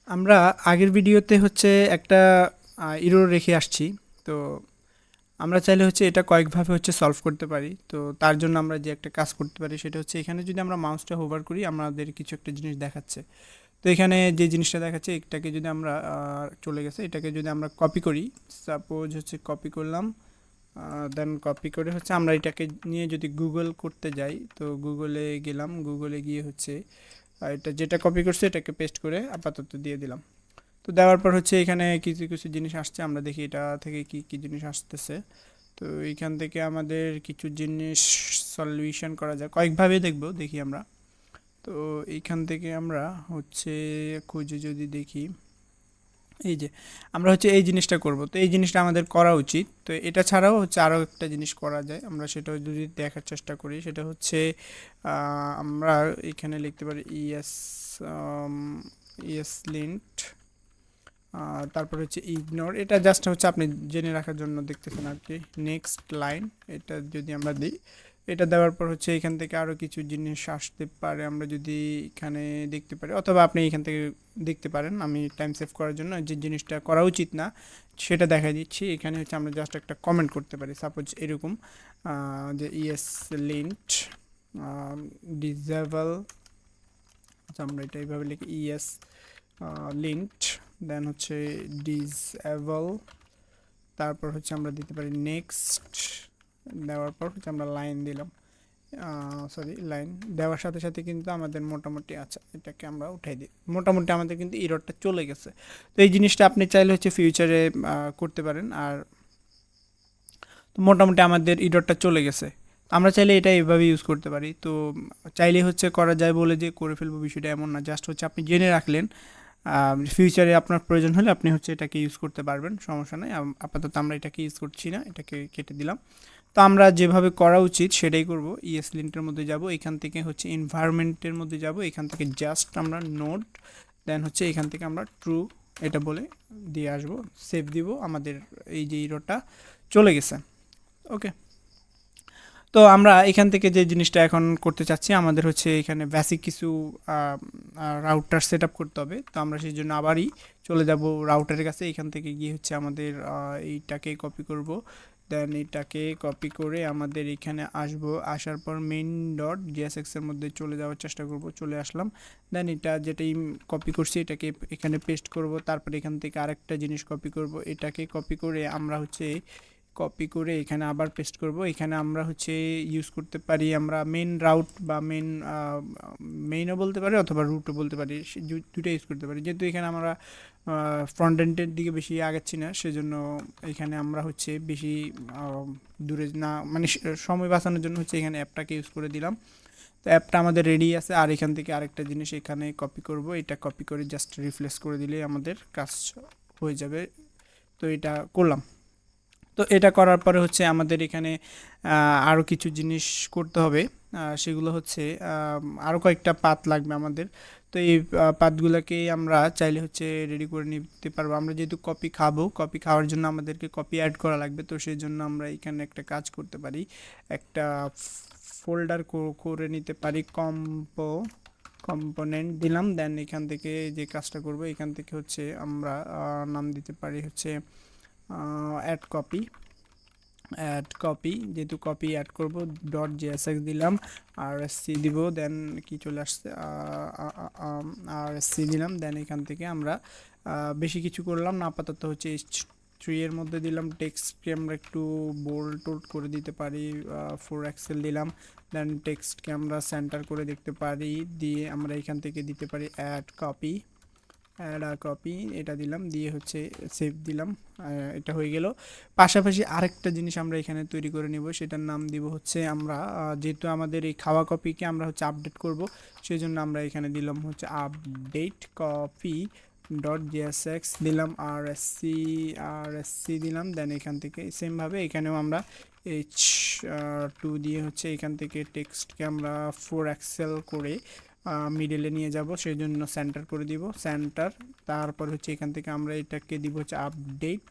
আমরা আগের ভিডিওতে হচ্ছে একটা এরর রেখে আসছি। তো আমরা চাইলে হচ্ছে এটা কয়েকভাবে হচ্ছে সলভ করতে পারি। তো তার জন্য আমরা যে একটা কাজ করতে পারি সেটা হচ্ছে এখানে যদি আমরা মাউসটা হোভার করি আমাদের কিছু একটা জিনিস দেখাচ্ছে। তো এখানে যে জিনিসটা দেখাচ্ছে এটাকে যদি আমরা চলে গেছে এটাকে যদি আমরা কপি করি, সাপোজ হচ্ছে কপি করলাম, দেন কপি করে হচ্ছে আমরা এটাকে নিয়ে যদি গুগল করতে যাই, তো গুগলে গেলাম, গুগলে গিয়ে হচ্ছে এটা যেটা কপি করছে এটাকে পেস্ট করে আপাতত দিয়ে দিলাম। তো দেওয়ার পর হচ্ছে এখানে কিছু কিছু জিনিস আসছে, আমরা দেখি এটা থেকে কি কি জিনিস আসতেছে। তো এইখান থেকে আমাদের কিছু জিনিস সলিউশন করা যায়, কয়েকভাবে দেখবো, দেখি আমরা। তো এইখান থেকে আমরা হচ্ছে খুঁজে যদি দেখি, এই যে আমরা হচ্ছে এই জিনিসটা করব, তো এই জিনিসটা আমাদের করা উচিত। তো এটা ছাড়াও হচ্ছে আরও একটা জিনিস করা যায়, আমরা সেটা যদি দেখার চেষ্টা করি সেটা হচ্ছে আমরা এখানে লিখতে পারি ইএস, ইএস লিন্ট, তারপর হচ্ছে ইগনোর, এটা জাস্ট হচ্ছে আপনি জেনে রাখার জন্য দেখতেছেন আর কি। নেক্সট লাইন, এটা যদি আমরা দিই, এটা দেওয়ার পর হচ্ছে এখান থেকে আরও কিছু জিনিস আসতে পারে, আমরা যদি এখানে দেখতে পারি, অথবা আপনি এখান থেকে দেখতে পারেন। আমি টাইম সেভ করার জন্য যে জিনিসটা করা উচিত না সেটা দেখা দিচ্ছি। এখানে হচ্ছে আমরা জাস্ট একটা কমেন্ট করতে পারি, সাপোজ এরকম যে ইএস লিন্ট ডিসেবল, আচ্ছা আমরা এটা এইভাবে লিখি ইএস লিঙ্কড, দেন হচ্ছে ডিসএবল, তারপর হচ্ছে আমরা দিতে পারি নেক্সট, দেওয়ার পর হচ্ছে আমরা লাইন দিলাম, সরি লাইন দেওয়ার সাথে সাথে কিন্তু আমাদের মোটামুটি, আচ্ছা এটাকে আমরা উঠাই দিই, মোটামুটি আমাদের কিন্তু ইররটা চলে গেছে। তো এই জিনিসটা আপনি চাইলে হচ্ছে ফিউচারে করতে পারেন। আর তো মোটামুটি আমাদের ইররটা চলে গেছে, আমরা চাইলে এটা এভাবে ইউজ করতে পারি। তো চাইলে হচ্ছে করা যায় বলে যে করে ফেলবো বিষয়টা এমন না, জাস্ট হচ্ছে আপনি জেনে রাখলেন, ফিউচারে আপনার প্রয়োজন হলে আপনি হচ্ছে এটাকে ইউজ করতে পারবেন, সমস্যা নেই। আপাতত আমরা এটাকে ইউজ করছি না, এটাকে কেটে দিলাম। তো আমরা যেভাবে করা উচিত সেটাই করব। ইএস লিন্টের মধ্যে যাব, এখান থেকে হচ্ছে এনভায়রনমেন্টের মধ্যে যাব, এখান থেকে জাস্ট আমরা নোড, দেন হচ্ছে এখান থেকে আমরা ট্রু এটা বলে দিয়ে আসব, সেভ দিব, আমাদের এই যে ইরোটা চলে গেছে। ওকে, তো আমরা এখান থেকে যে জিনিসটা এখন করতে চাচ্ছি, আমাদের হচ্ছে এখানে বেসিক কিছু রাউটার সেট আপ করতে হবে। তো আমরা সেই জন্য আবারই চলে যাব রাউটারের কাছে, এখান থেকে গিয়ে হচ্ছে আমাদের এইটাকে কপি করব, দেন এটাকে কপি করে আমাদের এখানে আসব, আসার পর মেইন ডট জিএসএক্স এর মধ্যে চলে যাওয়ার চেষ্টা করব, চলে আসলাম। দেন এটা যেটাই কপি করছি এটাকে এখানে পেস্ট করব, তারপর এখান থেকে আরেকটা জিনিস কপি করব, এটাকে কপি করে আমরা হচ্ছে কপি করে এখানে আবার পেস্ট করব। এখানে আমরা হচ্ছে ইউজ করতে পারি, আমরা মেন রাউট বা মেইনও বলতে পারি অথবা রুটও বলতে পারি, দুটো ইউজ করতে পারি। যেহেতু এখানে আমরা ফ্রন্ট এন্ডের দিকে বেশি আগাচ্ছি না, সেজন্য এখানে আমরা হচ্ছে বেশি দূরে না, মানে সময় বাঁচানোর জন্য হচ্ছে এখানে অ্যাপটাকে ইউজ করে দিলাম। তো অ্যাপটা আমাদের রেডি আছে। আর এখান থেকে আরেকটা জিনিস এখানে কপি করব, এটা কপি করে জাস্ট রিপ্লেস করে দিলেই আমাদের কাজ হয়ে যাবে। তো এটা করলাম। তো এটা করার পরে হচ্ছে আমাদের এখানে আরও কিছু জিনিস করতে হবে, সেগুলো হচ্ছে আরও কয়েকটা পাত লাগবে আমাদের। তো এই পাতগুলোকে আমরা চাইলে হচ্ছে রেডি করে নিতে পারবো। আমরা যেহেতু কপি খাবো, কপি খাওয়ার জন্য আমাদেরকে কপি অ্যাড করা লাগবে। তো সেই জন্য আমরা এখানে একটা কাজ করতে পারি, একটা ফোল্ডার করে নিতে পারি, কম্পোনেন্ট দিলাম, দেন এখান থেকে যে কাজটা করব এখান থেকে হচ্ছে আমরা নাম দিতে পারি হচ্ছে অ্যাড কপি, অ্যাড কপি, যেহেতু কপি অ্যাড করব ডট জেএসএক্স দিলাম, আর এসসি দিব, দেন কি চলে আসছে আর এসসি দিলাম, দেন এখান থেকে আমরা বেশি কিছু করলাম না, আপাতত হচ্ছে থ্রি এর মধ্যে দিলাম, টেক্সটকে আমরা একটু বোল্ড টোল্ড করে দিতে পারি, 4 এক্সেল দিলাম, দেন টেক্সটকে আমরা সেন্টার করে দেখতে পারি, দিয়ে আমরা এখান থেকে দিতে পারি add copy, add a copy, এটা দিলাম, দিয়ে হচ্ছে সেভ দিলাম। এটা হয়ে গেল। পাশাপাশি আরেকটা জিনিস আমরা এখানে তৈরি করে নিব, সেটার নাম দিব হচ্ছে আমরা যেহেতু আমাদের এই খাওয়া কপিকে আমরা হচ্ছে আপডেট করব, সেই জন্য আমরা এখানে দিলাম হচ্ছে আপডেট কপি ডট জিএসএক্স দিলাম, আর এসসি দিলাম, দেন এখান থেকে সেমভাবে এখানেও আমরা H2 দিয়ে হচ্ছে এখান থেকে টেক্সটকে আমরা 4 এক্সেল করে মিডলে নিয়ে যাব, সেই জন্য সেন্টার করে দিব, সেন্টার। তারপর হচ্ছে এখান থেকে আমরা এটাকে দিব হচ্ছে আপডেট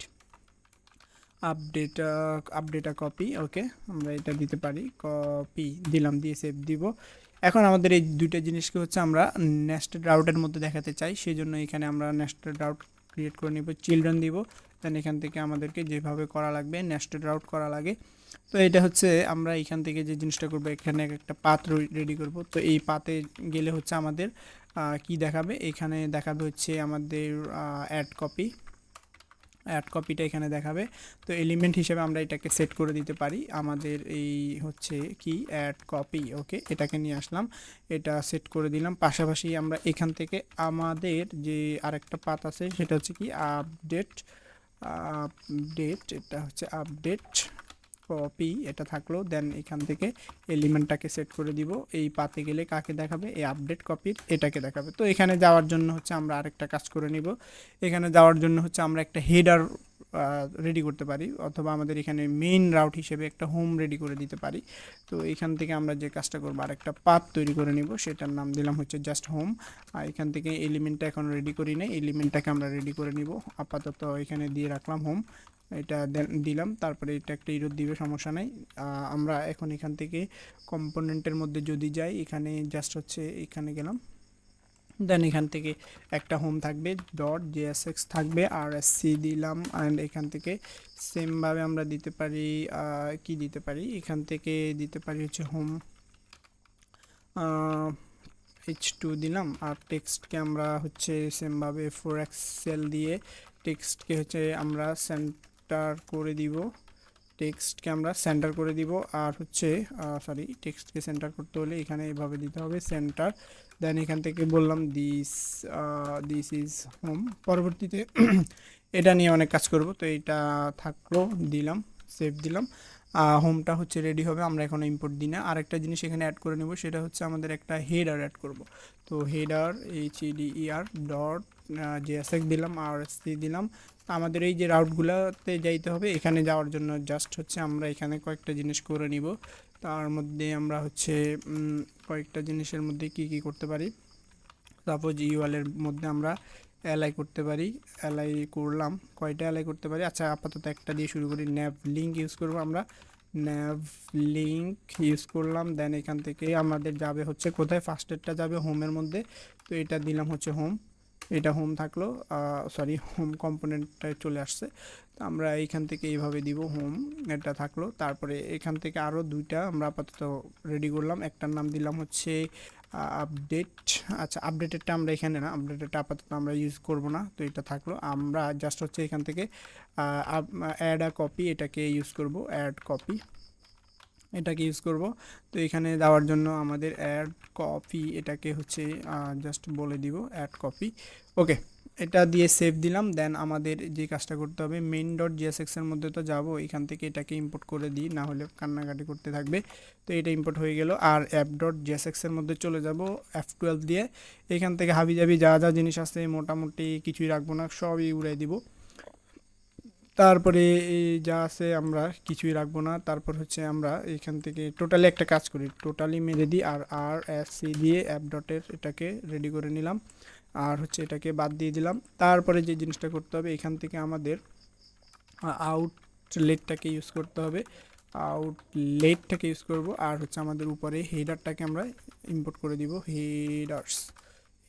কপি, ওকে আমরা এটা দিতে পারি, কপি দিলাম, দিয়ে সেভ দিব। এখন আমাদের এই দুইটা জিনিসকে হচ্ছে আমরা নেস্টেড রাউটের মধ্যে দেখাতে চাই, সেই জন্য এখানে আমরা নেস্টেড রাউট ক্রিয়েট করে নিব, চিলড্রেন দিব, দেন এখান থেকে আমাদেরকে যেভাবে করা লাগবে নেস্টেড রাউট করা লাগে। তো এটা হচ্ছে আমরা এখান থেকে যে জিনিসটা করবো, এখানে একটা পাথ রেডি করব। তো এই পাতে গেলে হচ্ছে আমাদের কি দেখাবে, এখানে দেখাবে হচ্ছে আমাদের অ্যাড কপিটা এখানে দেখাবে। তো এলিমেন্ট হিসেবে আমরা এটাকে সেট করে দিতে পারি, আমাদের এই হচ্ছে কি অ্যাড কপি। ওকে, এটাকে নিয়ে আসলাম, এটা সেট করে দিলাম। পাশাপাশি আমরা এখান থেকে আমাদের যে আরেকটা পাত আছে সেটা হচ্ছে কি আপডেট, এটা হচ্ছে আপডেট কপি, এটা থাকলো। দেন এখান থেকে এলিমেন্টটাকে সেট করে দিব, এই পাতে গেলে কাকে দেখাবে, এই আপডেট কপির এটাকে দেখাবে। তো এখানে যাওয়ার জন্য হচ্ছে আমরা আরেকটা কাজ করে নিব, এখানে যাওয়ার জন্য হচ্ছে আমরা একটা হেডার রেডি করতে পারি, অথবা আমাদের এখানে মেইন রাউট হিসেবে একটা হোম রেডি করে দিতে পারি। তো এখান থেকে আমরা যে কাজটা করবো, আরেকটা পাথ তৈরি করে নিব, সেটার নাম দিলাম হচ্ছে জাস্ট হোম। আর এখান থেকে এলিমেন্টটা এখন রেডি করি না, এলিমেন্টটাকে আমরা রেডি করে নিব, আপাতত এখানে দিয়ে রাখলাম হোম, এটা দিলাম। তারপরে এটা একটা ইরোড দিবে, সমস্যা নাই। আমরা এখন এখান থেকে কম্পোনেন্টের মধ্যে যদি যাই, এখানে জাস্ট হচ্ছে এখানে গেলাম, দেন এখান থেকে একটা হোম থাকবে, ডট জেএসএক্স থাকবে, আর এসসি দিলাম। অ্যান্ড এখান থেকে সেমভাবে আমরা দিতে পারি, কি দিতে পারি, এখান থেকে দিতে পারি হচ্ছে হোম h2 দিলাম। আর টেক্সটকে আমরা হচ্ছে সেমভাবে 4xl দিয়ে টেক্সটকে হচ্ছে আমরা সেন্টার করে দিব, টেক্সটকে আমরা সেন্টার করে দিব। আর হচ্ছে টেক্সটকে সেন্টার করতে হলে এখানে এভাবে দিতে হবে সেন্টার। দেন এখান থেকে বললাম দিস ইজ হোম। পরবর্তীতে এটা নিয়ে অনেক কাজ করব, তো এটা থাকলো, দিলাম, সেভ দিলাম। হোমটা হচ্ছে রেডি হবে, আমরা এখন ইম্পোর্ট দিই না। আরেকটা জিনিস এখানে অ্যাড করে নেব, সেটা হচ্ছে আমাদের একটা হেডার অ্যাড করব। তো হেডার HEDER ডট জেএসএক্স দিলাম, আর এসসি দিলাম। আমাদের এই যে রাউটগুলোতে যাইতে হবে, এখানে যাওয়ার জন্য জাস্ট হচ্ছে আমরা এখানে কয়েকটা জিনিস করে নিব। তার মধ্যে আমরা হচ্ছে কয়েকটা জিনিসের মধ্যে কি কি করতে পারি, সাপোজ ইউএলের মধ্যে আমরা অ্যালাই করতে পারি, অ্যালাই করলাম, কয়টা অ্যালাই করতে পারি, আচ্ছা আপাতত একটা দিয়ে শুরু করি। ন্যাভ লিঙ্ক ইউজ করবো আমরা, ন্যাভ লিঙ্ক ইউজ করলাম। দেন এখান থেকে আমাদের যাবে হচ্ছে কোথায়, ফার্স্টেরটা যাবে হোমের মধ্যে, তো এটা দিলাম হচ্ছে হোম, এটা হোম থাকলো, হোম কম্পোনেন্টটায় চলে আসছে। তো আমরা এইখান থেকে এইভাবে দিব হোম, এটা থাকলো। তারপরে এখান থেকে আরও দুইটা আমরা আপাতত রেডি করলাম, একটার নাম দিলাম হচ্ছে আপডেট। আচ্ছা, আপডেটেডটা আমরা এখানে না, আপডেটেডটা আপাতত আমরা ইউজ করব না, তো এটা থাকলো। আমরা জাস্ট হচ্ছে এখান থেকে অ্যাড আ কপি, এটাকে ইউজ করব, অ্যাড কপি, এটাকে ইউজ করব। তো এখানে দেওয়ার জন্য আমাদের অ্যাড কপি, এটাকে হচ্ছে জাস্ট বলে দিব অ্যাড কপি। ওকে, এটা দিয়ে সেভ দিলাম। দেন আমাদের যে কাজটা করতে হবে, মেইন ডট জিএসএক্সের মধ্যে তো যাব, এখান থেকে এটাকে ইম্পোর্ট করে দিই, না হলে কান্নাকাটি করতে থাকবে। তো এটা ইম্পোর্ট হয়ে গেল। আর অ্যাপ ডট জিএসএক্সের মধ্যে চলে যাব F12 দিয়ে, এখান থেকে হাবিজাবি যা যা জিনিস আছে মোটামুটি কিছুই রাখবো না, সবই উড়াই দিব। তারপরে এই যা আছে আমরা কিছুই রাখবো না। তারপর হচ্ছে আমরা এখান থেকে টোটালি একটা কাজ করি, টোটালি মেরে দিই, আর RSC দিয়ে অ্যাপ ডটের এটাকে রেডি করে নিলাম, আর হচ্ছে এটাকে বাদ দিয়ে দিলাম। তারপরে যে জিনিসটা করতে হবে, এখান থেকে আমাদের আউটলেটটাকে ইউজ করতে হবে, আউটলেটটাকে ইউজ করব। আর হচ্ছে আমাদের উপরে হেডারটাকে আমরা ইম্পোর্ট করে দিব,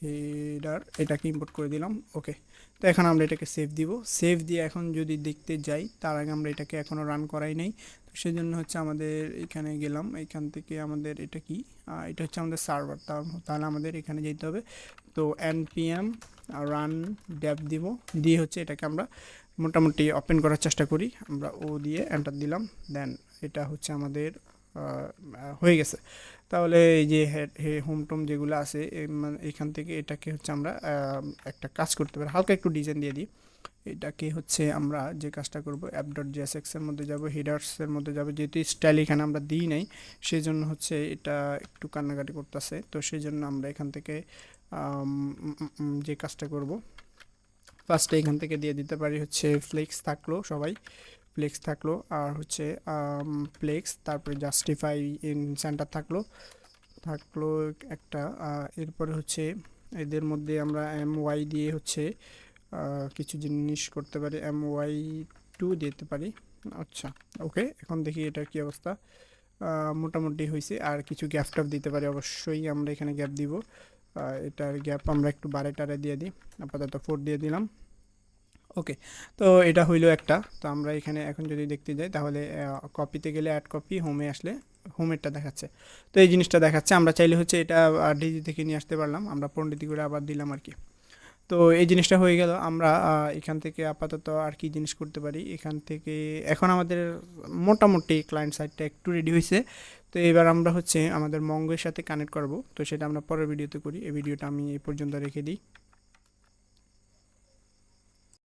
হেডার এটাকে ইম্পোর্ট করে দিলাম। ওকে, তো এখন আমরা এটাকে সেভ দিব, সেভ দিয়ে এখন যদি দেখতে যাই, তার আগে আমরা এটাকে এখনও রান করাই নাই। তো সেই জন্য হচ্ছে আমাদের এখানে গেলাম, এখান থেকে আমাদের এটা কি, এটা হচ্ছে আমাদের সার্ভার, তাহলে আমাদের এখানে যেতে হবে। তো npm রান ডেভ দিব, দিয়ে হচ্ছে এটাকে আমরা মোটামুটি ওপেন করার চেষ্টা করি, আমরা ও দিয়ে এন্টার দিলাম। দেন এটা হচ্ছে আমাদের হয়ে গেছে। তাহলে এই যে হোম টোম যেগুলো আছে, মানে এখান থেকে এটাকে হচ্ছে আমরা একটা কাজ করতে পারি, হালকা একটু ডিজাইন দিয়ে দিই। এটাকে হচ্ছে আমরা যে কাজটা করব, অ্যাপ ডট জিএসএক্সের মধ্যে যাব, হেডার্সের মধ্যে যাব, যেহেতু স্টাইল এখানে আমরা দিই নাই, সেই জন্য হচ্ছে এটা একটু কান্নাকাটি করতেছে। তো সেই জন্য আমরা এখান থেকে যে কাজটা করব, ফার্স্টে এখান থেকে দিয়ে দিতে পারি হচ্ছে ফ্লেক্স থাকলো, সবাই ফ্লেক্স থাকলো, আর হচ্ছে ফ্লেক্স, তারপরে জাস্টিফাই ইন সেন্টার থাকলো একটা। এরপরে হচ্ছে এদের মধ্যে আমরা my দিয়ে হচ্ছে কিছু জিনিস করতে পারি, my2 দিতে পারি। আচ্ছা, ওকে, এখন দেখি এটার কি অবস্থা। মোটামুটি হয়েছে। আর কিছু গ্যাপ ট্যাপ দিতে পারি, অবশ্যই আমরা এখানে গ্যাপ দিব। এটার গ্যাপ আমরা একটু বারে টারে দিয়ে দিই, আপাতত 4 দিয়ে দিলাম। ওকে, তো এটা হইলো একটা। তো আমরা এখানে এখন যদি দেখতে যাই তাহলে কপিতে গেলে অ্যাড কপি, হোমে আসলে হোমেরটা দেখাচ্ছে। তো এই জিনিসটা দেখাচ্ছে, আমরা চাইলে হচ্ছে এটা ডিজি থেকে নিয়ে আসতে পারলাম, আমরা পণ্ডিতি করে আবার দিলাম আর কি। তো এই জিনিসটা হয়ে গেল। আমরা এখান থেকে আপাতত আর কি জিনিস করতে পারি এখান থেকে। এখন আমাদের মোটামুটি ক্লায়েন্ট সাইটটা একটু রেডি হয়েছে। তো এবার আমরা হচ্ছে আমাদের মঙ্গের সাথে কানেক্ট করব, তো সেটা আমরা পরের ভিডিওতে করি। এই ভিডিওটা আমি এই পর্যন্ত রেখে দিই।